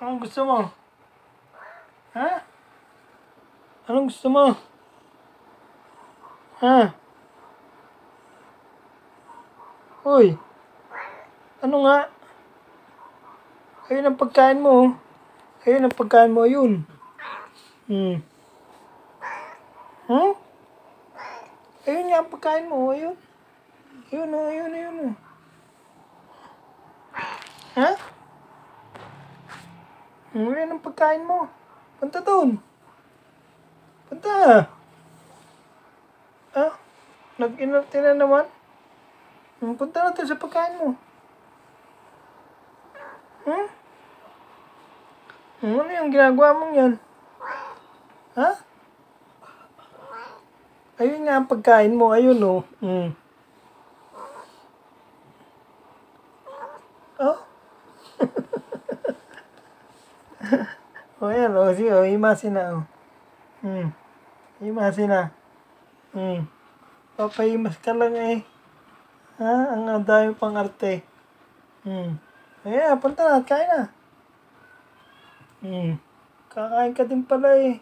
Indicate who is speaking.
Speaker 1: Anong gusto mo? Ha? Anong gusto mo? Ha? Uy, ano nga? Ayun ang pagkain mo. Ayun ang pagkain mo, ayun. Hmm? Ayun nga ang pagkain mo, ayun. Ayun, ayun. Ha? Ayun ang pagkain mo. Punta doon. Punta. Ah, nag-inarte na naman. Punta natin sa pagkain mo. Ano yung ginagawa mong yan? Ha? Ayun nga ang pagkain mo, ayun oh. Oh? O yan, o sige, o himasin na, o. Himasin na. Papahimas ka lang eh. Ha? Ang dami pang arte. Ayan, punta na, kain na. Kakain ka din pala eh.